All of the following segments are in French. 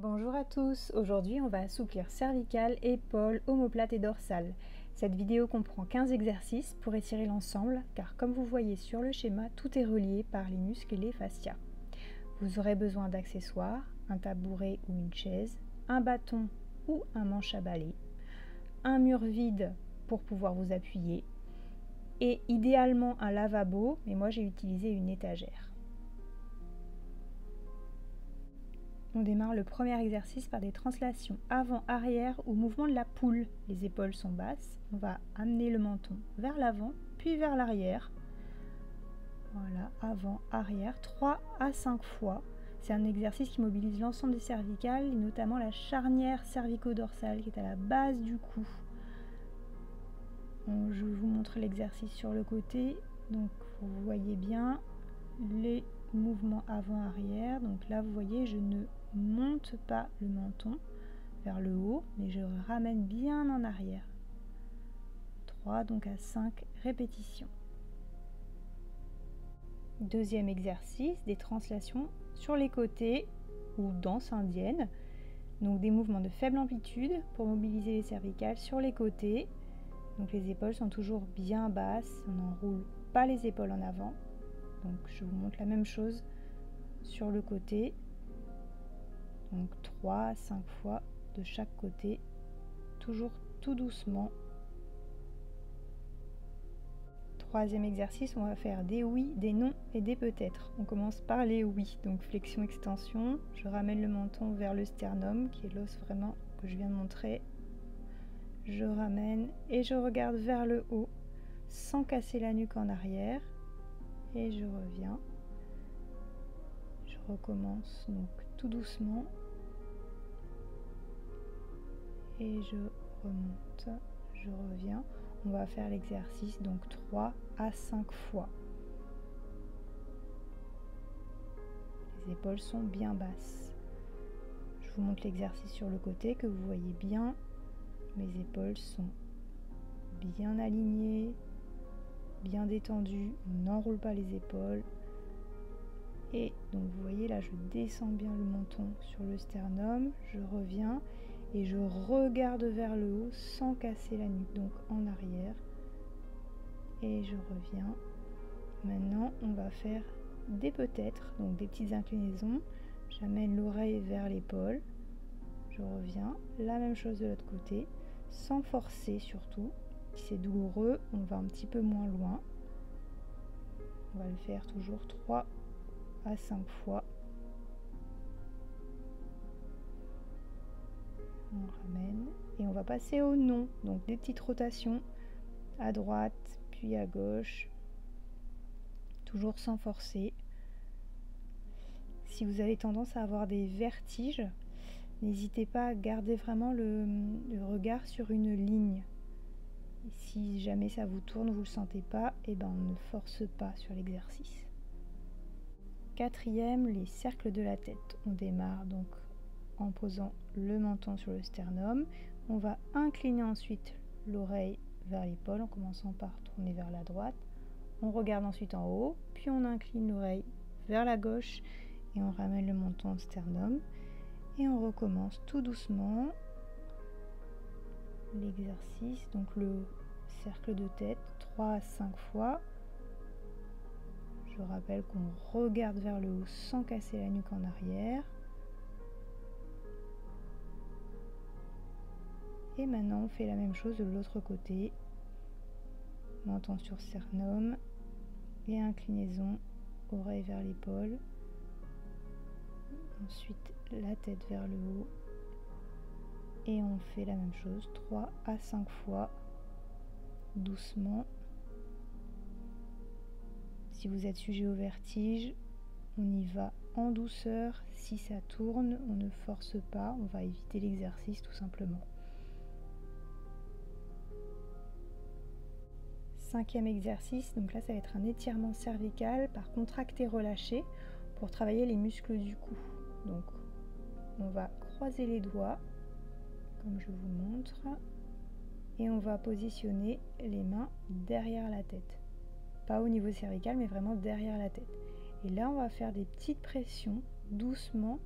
Bonjour à tous, aujourd'hui on va assouplir cervicales, épaules, omoplates et dorsales. Cette vidéo comprend 15 exercices pour étirer l'ensemble car comme vous voyez sur le schéma, tout est relié par les muscles et les fascias. Vous aurez besoin d'accessoires, un tabouret ou une chaise, un bâton ou un manche à balai, un mur vide pour pouvoir vous appuyer et idéalement un lavabo, mais moi j'ai utilisé une étagère. On démarre le premier exercice par des translations avant-arrière ou mouvement de la poule. Les épaules sont basses, on va amener le menton vers l'avant puis vers l'arrière. Voilà, avant, arrière, 3 à 5 fois. C'est un exercice qui mobilise l'ensemble des cervicales et notamment la charnière cervico-dorsale qui est à la base du cou. Je vous montre l'exercice sur le côté, donc vous voyez bien les mouvements avant-arrière. Donc là vous voyez, je ne monte pas le menton vers le haut, mais je ramène bien en arrière. 3 donc à 5 répétitions. Deuxième exercice, des translations sur les côtés ou danse indienne. Donc des mouvements de faible amplitude pour mobiliser les cervicales sur les côtés. Donc les épaules sont toujours bien basses, on n'enroule pas les épaules en avant. Donc je vous montre la même chose sur le côté. Donc 3 à 5 fois de chaque côté, toujours tout doucement. Troisième exercice, on va faire des oui, des non et des peut-être. On commence par les oui, donc flexion-extension. Je ramène le menton vers le sternum, qui est l'os vraiment que je viens de montrer. Je ramène et je regarde vers le haut, sans casser la nuque en arrière. Et je reviens. Je recommence donc tout doucement. Et je remonte, je reviens. On va faire l'exercice donc 3 à 5 fois. Les épaules sont bien basses. Je vous montre l'exercice sur le côté que vous voyez bien. Mes épaules sont bien alignées, bien détendues. On n'enroule pas les épaules. Et donc vous voyez là, je descends bien le menton sur le sternum. Je reviens et je regarde vers le haut sans casser la nuque, donc en arrière. Et je reviens. Maintenant, on va faire des peut-être, donc des petites inclinaisons. J'amène l'oreille vers l'épaule. Je reviens. La même chose de l'autre côté, sans forcer surtout. Si c'est douloureux, on va un petit peu moins loin. On va le faire toujours 3 à 5 fois. On ramène et on va passer au non. Donc des petites rotations à droite puis à gauche, toujours sans forcer. Si vous avez tendance à avoir des vertiges, n'hésitez pas à garder vraiment le regard sur une ligne. Et si jamais ça vous tourne, vous ne le sentez pas, et ben on ne force pas sur l'exercice. Quatrième, les cercles de la tête. On démarre donc en posant le menton sur le sternum. On va incliner ensuite l'oreille vers l'épaule en commençant par tourner vers la droite. On regarde ensuite en haut, puis on incline l'oreille vers la gauche et on ramène le menton au sternum. Et on recommence tout doucement l'exercice, donc le cercle de tête 3 à 5 fois. Je rappelle qu'on regarde vers le haut sans casser la nuque en arrière. Et maintenant on fait la même chose de l'autre côté. Menton sur sternum et inclinaison, oreille vers l'épaule. Ensuite la tête vers le haut. Et on fait la même chose 3 à 5 fois, doucement. Si vous êtes sujet au vertige, on y va en douceur. Si ça tourne, on ne force pas, on va éviter l'exercice tout simplement. Cinquième exercice, donc là ça va être un étirement cervical par contracté relâché pour travailler les muscles du cou. Donc on va croiser les doigts comme je vous montre et on va positionner les mains derrière la tête, pas au niveau cervical mais vraiment derrière la tête. Et là on va faire des petites pressions doucement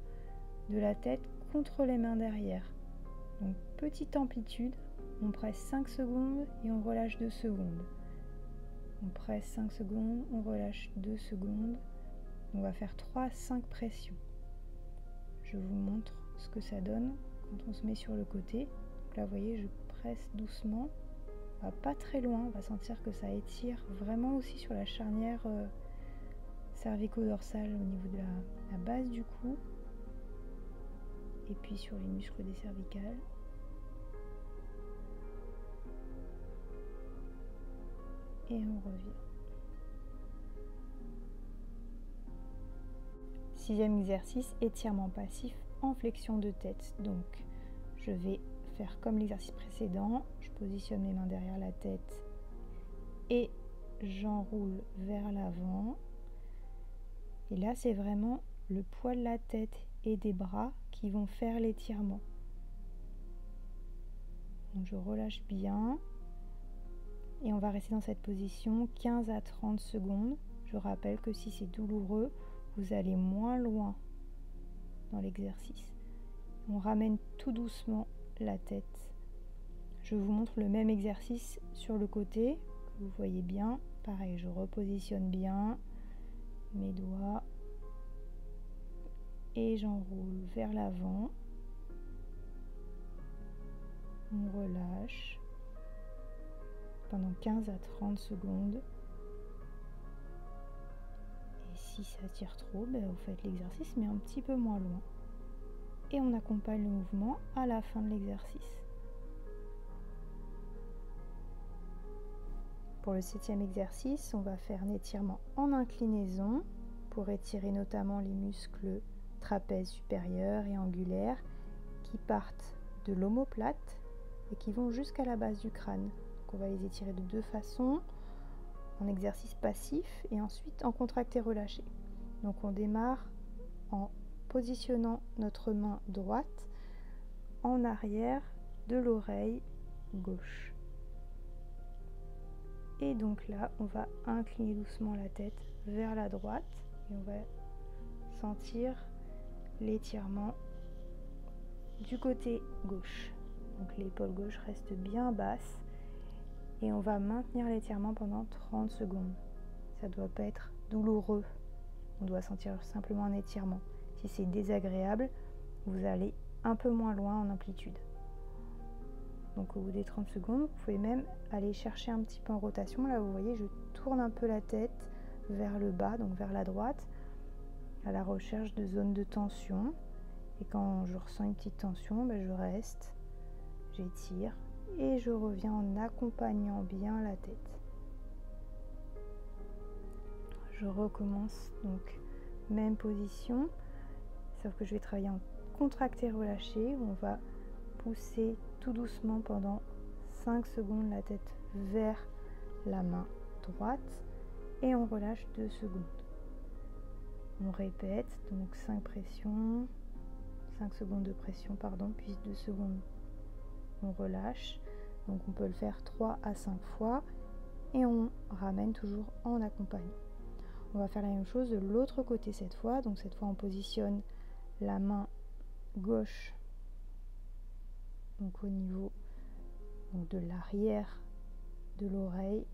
de la tête contre les mains derrière. Donc petite amplitude, on presse 5 secondes et on relâche 2 secondes. On presse 5 secondes, on relâche 2 secondes. On va faire 3 à 5 pressions. Je vous montre ce que ça donne quand on se met sur le côté. Donc là, vous voyez, je presse doucement. On va pas très loin, on va sentir que ça étire vraiment aussi sur la charnière cervico-dorsale au niveau de la base du cou. Et puis sur les muscles des cervicales. Et on revient. 6e exercice, étirement passif en flexion de tête. Donc, je vais faire comme l'exercice précédent. Je positionne mes mains derrière la tête et j'enroule vers l'avant. Et là, c'est vraiment le poids de la tête et des bras qui vont faire l'étirement. Donc, je relâche bien. Et on va rester dans cette position 15 à 30 secondes. Je rappelle que si c'est douloureux, vous allez moins loin dans l'exercice. On ramène tout doucement la tête. Je vous montre le même exercice sur le côté, que vous voyez bien. Pareil, je repositionne bien mes doigts et j'enroule vers l'avant. On relâche pendant 15 à 30 secondes. Et si ça tire trop, vous faites l'exercice mais un petit peu moins loin. Et on accompagne le mouvement à la fin de l'exercice. Pour le 7e exercice, on va faire un étirement en inclinaison pour étirer notamment les muscles trapèze supérieur et angulaire qui partent de l'omoplate et qui vont jusqu'à la base du crâne. Donc on va les étirer de deux façons, en exercice passif et ensuite en contracté relâché. Donc on démarre en positionnant notre main droite en arrière de l'oreille gauche. Et donc là, on va incliner doucement la tête vers la droite et on va sentir l'étirement du côté gauche. Donc l'épaule gauche reste bien basse et on va maintenir l'étirement pendant 30 secondes. Ça ne doit pas être douloureux, on doit sentir simplement un étirement. Si c'est désagréable, vous allez un peu moins loin en amplitude. Donc au bout des 30 secondes, vous pouvez même aller chercher un petit peu en rotation. Là, vous voyez, je tourne un peu la tête vers le bas, donc vers la droite, à la recherche de zones de tension. Et quand je ressens une petite tension, je reste, j'étire et je reviens en accompagnant bien la tête. Je recommence donc même position, sauf que je vais travailler en contracté relâché où on va pousser tout doucement pendant 5 secondes la tête vers la main droite et on relâche 2 secondes. On répète donc 5 secondes de pression, puis 2 secondes. On relâche, donc on peut le faire 3 à 5 fois et on ramène toujours en accompagnant. On va faire la même chose de l'autre côté cette fois, donc cette fois on positionne la main gauche donc au niveau de l'arrière de l'oreille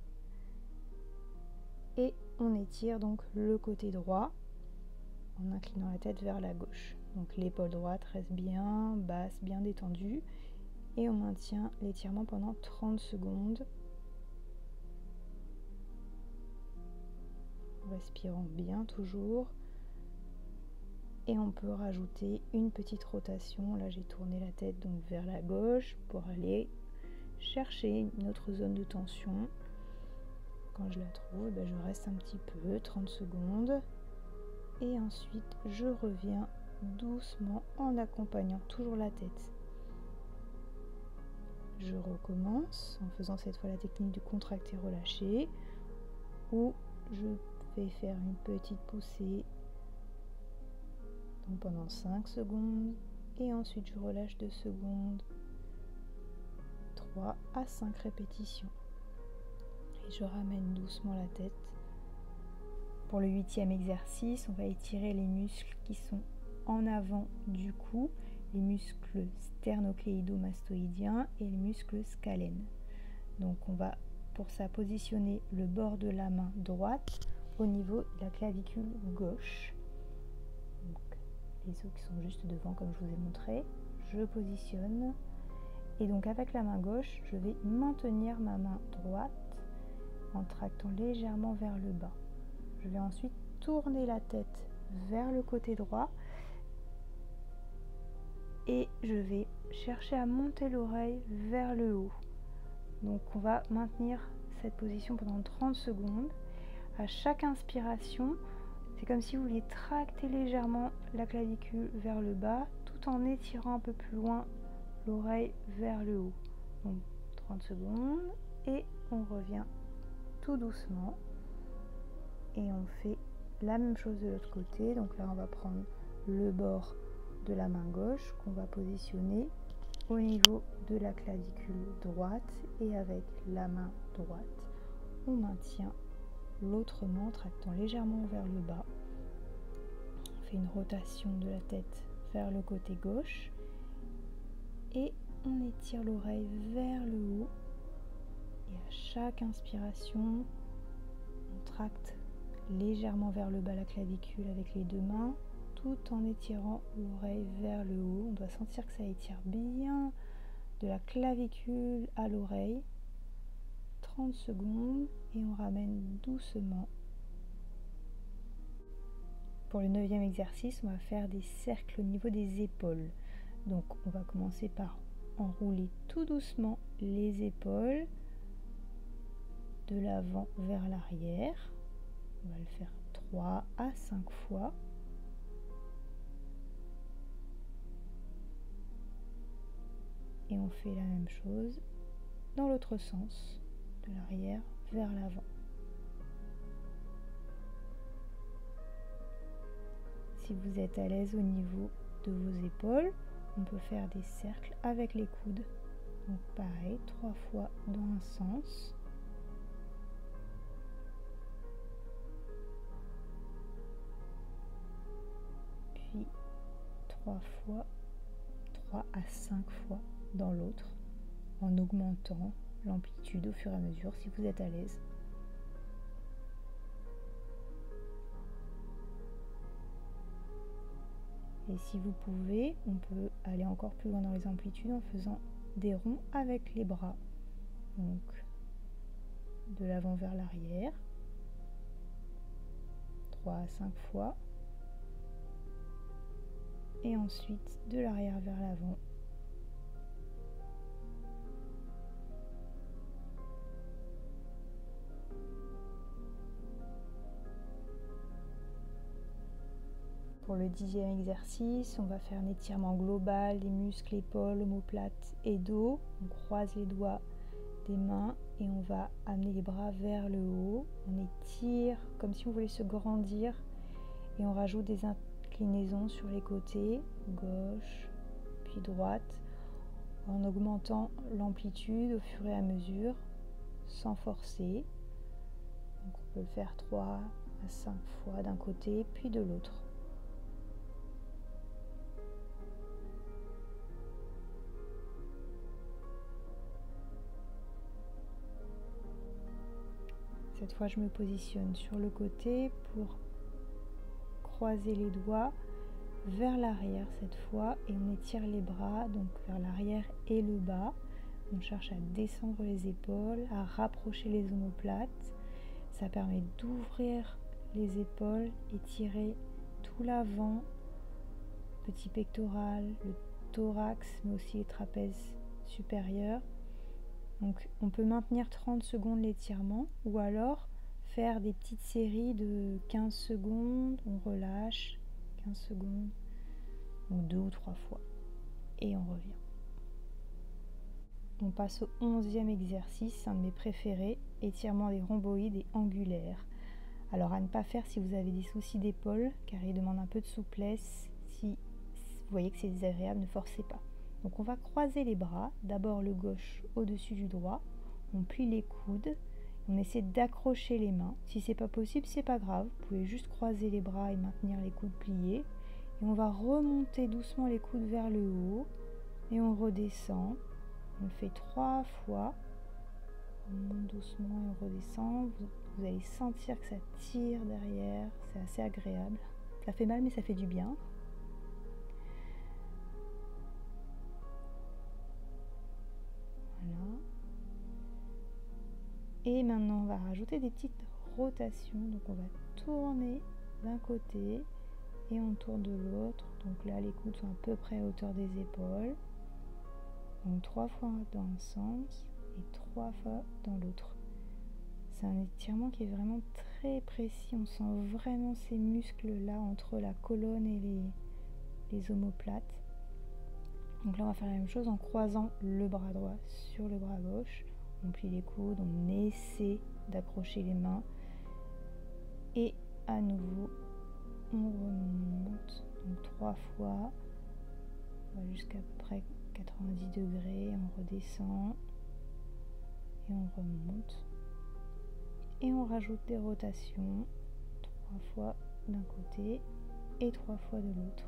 et on étire donc le côté droit en inclinant la tête vers la gauche. Donc l'épaule droite reste bien basse, bien détendue et on maintient l'étirement pendant 30 secondes. En respirant bien toujours. Et on peut rajouter une petite rotation. Là, j'ai tourné la tête donc vers la gauche pour aller chercher une autre zone de tension. Quand je la trouve, je reste un petit peu, 30 secondes. Et ensuite, je reviens doucement en accompagnant toujours la tête. Je recommence en faisant cette fois la technique du contracté relâché où je vais faire une petite poussée donc pendant 5 secondes et ensuite je relâche 2 secondes, 3 à 5 répétitions et je ramène doucement la tête. Pour le 8e exercice, on va étirer les muscles qui sont en avant du cou les muscles sternocléido-mastoïdiens et les muscles scalènes. Donc on va pour ça positionner le bord de la main droite au niveau de la clavicule gauche. Donc, les os qui sont juste devant comme je vous ai montré, je positionne. Et donc avec la main gauche, je vais maintenir ma main droite en tractant légèrement vers le bas. Je vais ensuite tourner la tête vers le côté droit et je vais chercher à monter l'oreille vers le haut. Donc on va maintenir cette position pendant 30 secondes. À chaque inspiration, c'est comme si vous vouliez tracter légèrement la clavicule vers le bas tout en étirant un peu plus loin l'oreille vers le haut. Donc 30 secondes et on revient tout doucement et on fait la même chose de l'autre côté. Donc là on va prendre le bord de la main gauche qu'on va positionner au niveau de la clavicule droite et avec la main droite on maintient l'autre main en tractant légèrement vers le bas. On fait une rotation de la tête vers le côté gauche et on étire l'oreille vers le haut et à chaque inspiration on tracte légèrement vers le bas la clavicule avec les deux mains tout en étirant l'oreille vers le haut. On doit sentir que ça étire bien de la clavicule à l'oreille. 30 secondes et on ramène doucement. Pour le 9e exercice, on va faire des cercles au niveau des épaules. Donc on va commencer par enrouler tout doucement les épaules de l'avant vers l'arrière. On va le faire 3 à 5 fois. Et on fait la même chose dans l'autre sens, de l'arrière vers l'avant. Si vous êtes à l'aise au niveau de vos épaules, on peut faire des cercles avec les coudes. Donc pareil, 3 fois dans un sens. Puis 3 à 5 fois dans l'autre, en augmentant l'amplitude au fur et à mesure si vous êtes à l'aise. Et si vous pouvez, on peut aller encore plus loin dans les amplitudes en faisant des ronds avec les bras. Donc de l'avant vers l'arrière, 3 à 5 fois. Et ensuite de l'arrière vers l'avant. Pour le 10e exercice, on va faire un étirement global des muscles, épaules, omoplates et dos. On croise les doigts des mains et on va amener les bras vers le haut. On étire comme si on voulait se grandir et on rajoute des inclinaisons sur les côtés, gauche puis droite, en augmentant l'amplitude au fur et à mesure sans forcer. Donc on peut le faire 3 à 5 fois d'un côté puis de l'autre. Cette fois, je me positionne sur le côté pour croiser les doigts vers l'arrière cette fois et on étire les bras donc vers l'arrière et le bas. On cherche à descendre les épaules, à rapprocher les omoplates. Ça permet d'ouvrir les épaules, étirer tout l'avant, petit pectoral, le thorax, mais aussi les trapèzes supérieurs. Donc on peut maintenir 30 secondes l'étirement ou alors faire des petites séries de 15 secondes, on relâche, 15 secondes, ou 2 ou 3 fois, et on revient. On passe au 11e exercice, un de mes préférés, étirement des rhomboïdes et angulaires. Alors à ne pas faire si vous avez des soucis d'épaule, car il demande un peu de souplesse. Si vous voyez que c'est désagréable, ne forcez pas. Donc on va croiser les bras, d'abord le gauche au-dessus du droit, on plie les coudes, on essaie d'accrocher les mains. Si c'est pas possible, c'est pas grave, vous pouvez juste croiser les bras et maintenir les coudes pliés. Et on va remonter doucement les coudes vers le haut et on redescend. On le fait 3 fois. On monte doucement et on redescend. Vous allez sentir que ça tire derrière. C'est assez agréable. Ça fait mal mais ça fait du bien. Voilà. Et maintenant on va rajouter des petites rotations. Donc on va tourner d'un côté et on tourne de l'autre. Donc là les coudes sont à peu près à hauteur des épaules. Donc 3 fois dans un sens et 3 fois dans l'autre. C'est un étirement qui est vraiment très précis. On sent vraiment ces muscles là entre la colonne et les omoplates. Donc là on va faire la même chose en croisant le bras droit sur le bras gauche. On plie les coudes, on essaie d'accrocher les mains. Et à nouveau, on remonte. Donc 3 fois. On va jusqu'à peu près 90 degrés. On redescend. Et on remonte. Et on rajoute des rotations. 3 fois d'un côté et 3 fois de l'autre.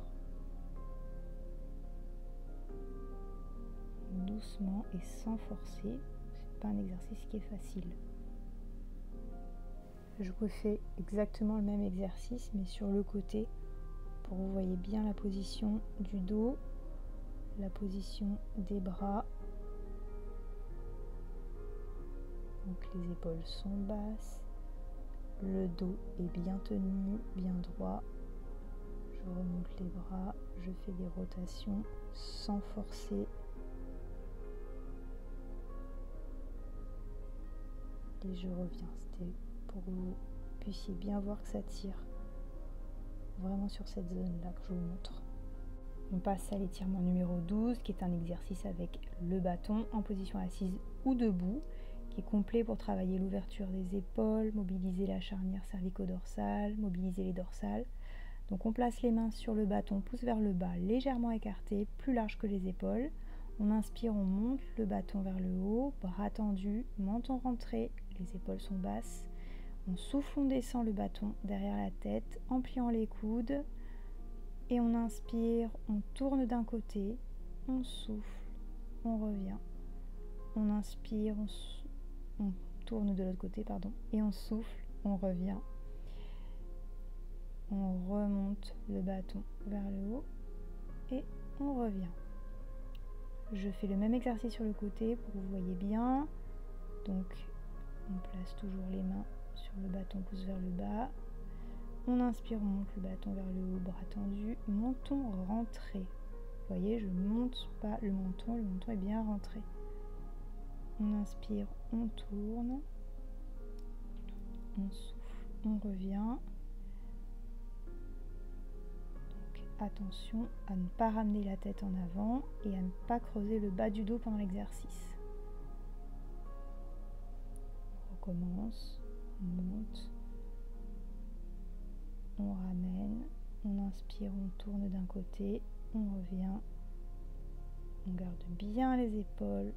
Doucement et sans forcer. C'est pas un exercice qui est facile. Je refais exactement le même exercice mais sur le côté pour que vous voyez bien la position du dos, la position des bras. Donc les épaules sont basses, le dos est bien tenu, bien droit. Je remonte les bras, je fais des rotations sans forcer. Et je reviens. C'était pour que vous puissiez bien voir que ça tire vraiment sur cette zone là que je vous montre. On passe à l'étirement numéro 12 qui est un exercice avec le bâton en position assise ou debout qui est complet pour travailler l'ouverture des épaules, mobiliser la charnière cervico-dorsale, mobiliser les dorsales. Donc on place les mains sur le bâton, pouce vers le bas, légèrement écarté, plus large que les épaules. On inspire, on monte le bâton vers le haut, bras tendus, menton rentré, les épaules sont basses. On souffle, on descend le bâton derrière la tête en pliant les coudes. Et on inspire, on tourne d'un côté, on souffle, on revient. On inspire, on tourne de l'autre côté, pardon, et on souffle, on revient. On remonte le bâton vers le haut et on revient. Je fais le même exercice sur le côté pour que vous voyez bien. Donc on place toujours les mains sur le bâton, pouce vers le bas. On inspire, on monte le bâton vers le haut, bras tendu, menton rentré. Vous voyez, je ne monte pas le menton est bien rentré. On inspire, on tourne, on souffle, on revient. Donc attention à ne pas ramener la tête en avant et à ne pas creuser le bas du dos pendant l'exercice. On recommence, on monte. On ramène, on inspire, on tourne d'un côté, on revient, on garde bien les épaules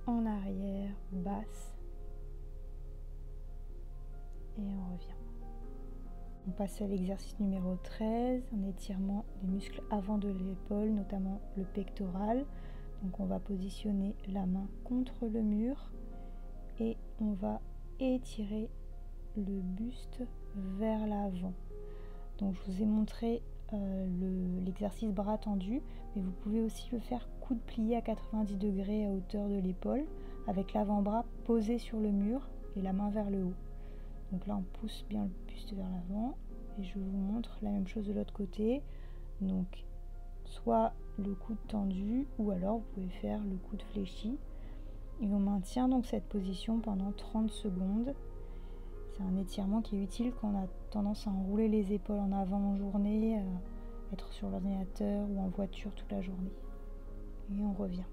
en arrière, basses, et on revient. On passe à l'exercice numéro 13, un étirement des muscles avant de l'épaule, notamment le pectoral. Donc on va positionner la main contre le mur et on va étirer le buste vers l'avant. Donc je vous ai montré l'exercice bras tendu, mais vous pouvez aussi le faire coude plié à 90 degrés à hauteur de l'épaule, avec l'avant-bras posé sur le mur et la main vers le haut. Donc là on pousse bien le buste vers l'avant et je vous montre la même chose de l'autre côté. Donc soit le coude tendu ou alors vous pouvez faire le coude fléchi. Et on maintient donc cette position pendant 30 secondes. C'est un étirement qui est utile quand on a tendance à enrouler les épaules en avant en journée, être sur l'ordinateur ou en voiture toute la journée. Et on revient.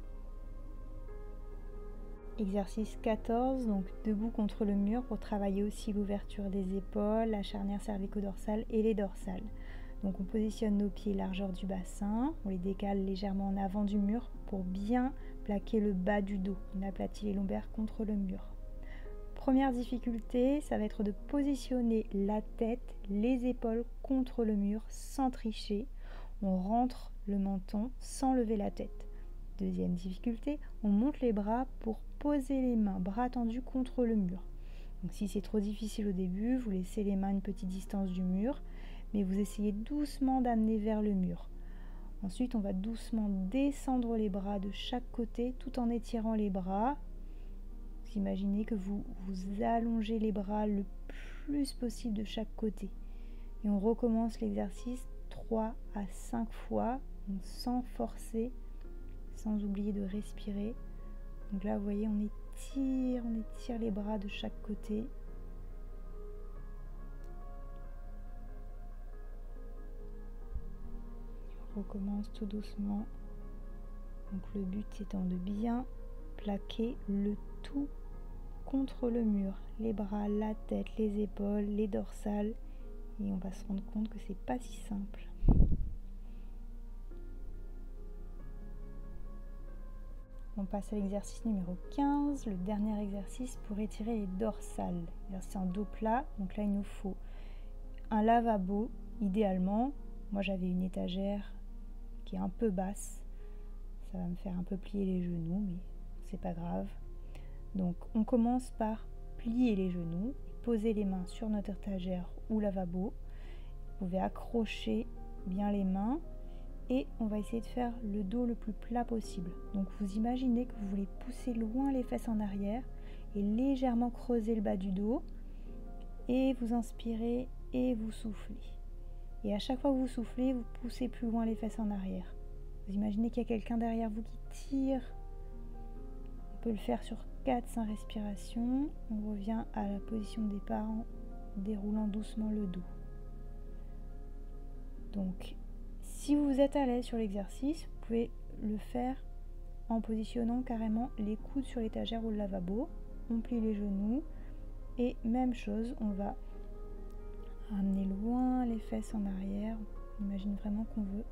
Exercice 14, donc debout contre le mur pour travailler aussi l'ouverture des épaules, la charnière cervico-dorsale et les dorsales. Donc on positionne nos pieds largeur du bassin, on les décale légèrement en avant du mur pour bien plaquer le bas du dos. On aplatit les lombaires contre le mur. Première difficulté, ça va être de positionner la tête, les épaules contre le mur sans tricher. on rentre le menton sans lever la tête. Deuxième difficulté, on monte les bras pour poser les mains, bras tendus contre le mur. Donc si c'est trop difficile au début, vous laissez les mains à une petite distance du mur, mais vous essayez doucement d'amener vers le mur. Ensuite, on va doucement descendre les bras de chaque côté tout en étirant les bras. Vous imaginez que vous allongez les bras le plus possible de chaque côté. Et on recommence l'exercice 3 à 5 fois, donc sans forcer, sans oublier de respirer. Donc là, vous voyez, on étire les bras de chaque côté. On recommence tout doucement. Donc le but étant de bien plaquer le tout contre le mur. Les bras, la tête, les épaules, les dorsales. Et on va se rendre compte que c'est pas si simple. On passe à l'exercice numéro 15, le dernier exercice pour étirer les dorsales. Exercice en dos plat, donc là il nous faut un lavabo, idéalement. Moi j'avais une étagère qui est un peu basse, ça va me faire un peu plier les genoux, mais c'est pas grave. Donc on commence par plier les genoux, poser les mains sur notre étagère ou lavabo. Vous pouvez accrocher bien les mains. Et on va essayer de faire le dos le plus plat possible. Donc vous imaginez que vous voulez pousser loin les fesses en arrière et légèrement creuser le bas du dos. Et vous inspirez et vous soufflez. Et à chaque fois que vous soufflez, vous poussez plus loin les fesses en arrière. Vous imaginez qu'il y a quelqu'un derrière vous qui tire. On peut le faire sur 4-5 respirations. On revient à la position de départ en déroulant doucement le dos. Donc, si vous êtes à l'aise sur l'exercice, vous pouvez le faire en positionnant carrément les coudes sur l'étagère ou le lavabo. On plie les genoux et même chose, on va amener loin les fesses en arrière. On imagine vraiment qu'on veut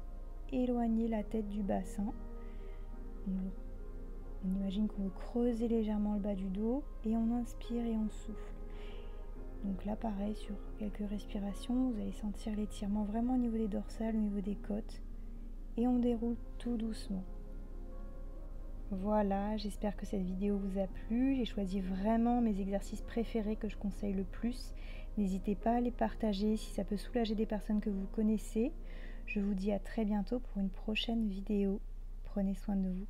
éloigner la tête du bassin. On imagine qu'on veut creuser légèrement le bas du dos et on inspire et on souffle. Donc là pareil, sur quelques respirations, vous allez sentir l'étirement vraiment au niveau des dorsales, au niveau des côtes. Et on déroule tout doucement. Voilà, j'espère que cette vidéo vous a plu. J'ai choisi vraiment mes exercices préférés que je conseille le plus. N'hésitez pas à les partager si ça peut soulager des personnes que vous connaissez. Je vous dis à très bientôt pour une prochaine vidéo. Prenez soin de vous.